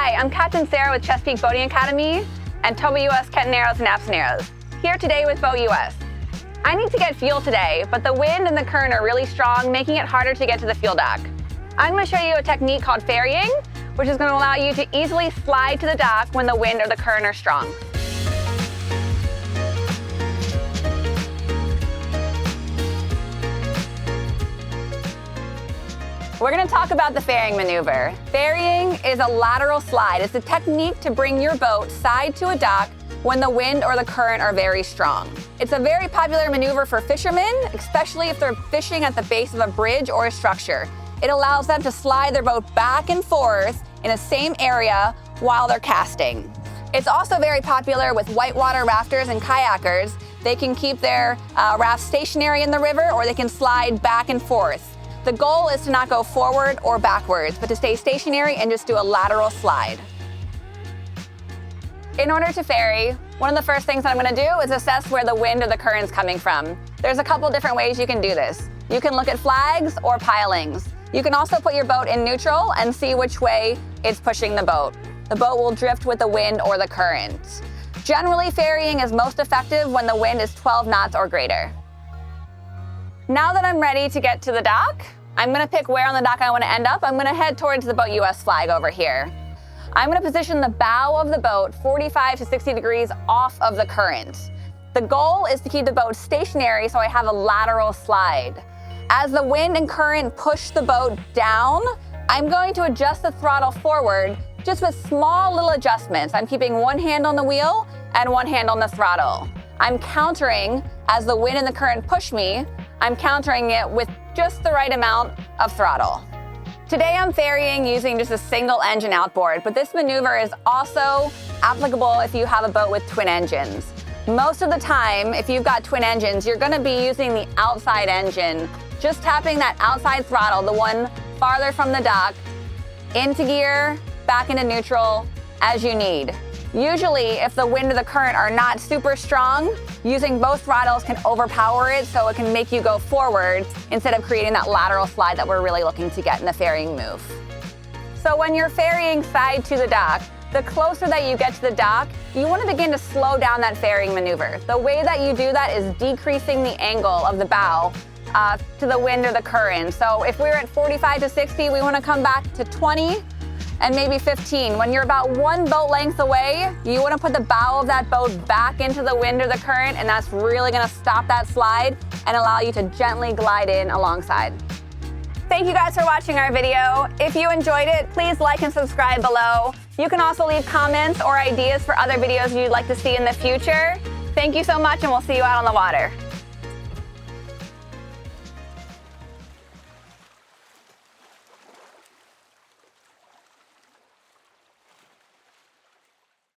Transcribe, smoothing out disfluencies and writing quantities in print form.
Hi, I'm Captain Sarah with Chesapeake Boating Academy and TowBoatUS Kent Narrows and Knapps Narrows. Here today with BoatUS. I need to get fuel today, but the wind and the current are really strong, making it harder to get to the fuel dock. I'm going to show you a technique called ferrying, which is going to allow you to easily slide to the dock when the wind or the current are strong. We're going to talk about the ferrying maneuver. Ferrying is a lateral slide. It's a technique to bring your boat side to a dock when the wind or the current are very strong. It's a very popular maneuver for fishermen, especially if they're fishing at the base of a bridge or a structure. It allows them to slide their boat back and forth in the same area while they're casting. It's also very popular with whitewater rafters and kayakers. They can keep their raft stationary in the river, or they can slide back and forth. The goal is to not go forward or backwards, but to stay stationary and just do a lateral slide. In order to ferry, one of the first things that I'm going to do is assess where the wind or the current's coming from. There's a couple different ways you can do this. You can look at flags or pilings. You can also put your boat in neutral and see which way it's pushing the boat. The boat will drift with the wind or the current. Generally, ferrying is most effective when the wind is 12 knots or greater. Now that I'm ready to get to the dock, I'm going to pick where on the dock I want to end up. I'm going to head towards the BoatUS flag over here. I'm going to position the bow of the boat 45 to 60 degrees off of the current. The goal is to keep the boat stationary so I have a lateral slide. As the wind and current push the boat down, I'm going to adjust the throttle forward just with small little adjustments. I'm keeping one hand on the wheel and one hand on the throttle. I'm countering as the wind and the current push me. I'm countering it with just the right amount of throttle. Today I'm ferrying using just a single engine outboard, but this maneuver is also applicable if you have a boat with twin engines. Most of the time, if you've got twin engines, you're going to be using the outside engine, just tapping that outside throttle, the one farther from the dock, into gear, back into neutral, as you need. Usually, if the wind or the current are not super strong, using both throttles can overpower it, so it can make you go forward instead of creating that lateral slide that we're really looking to get in the ferrying move. So when you're ferrying side to the dock, the closer that you get to the dock, you want to begin to slow down that ferrying maneuver. The way that you do that is decreasing the angle of the bow to the wind or the current. So if we're at 45 to 60, we want to come back to 20 and maybe 15. When you're about one boat length away, you want to put the bow of that boat back into the wind or the current, and that's really going to stop that slide and allow you to gently glide in alongside. Thank you guys for watching our video. If you enjoyed it, please like and subscribe below. You can also leave comments or ideas for other videos you'd like to see in the future. Thank you so much, and we'll see you out on the water.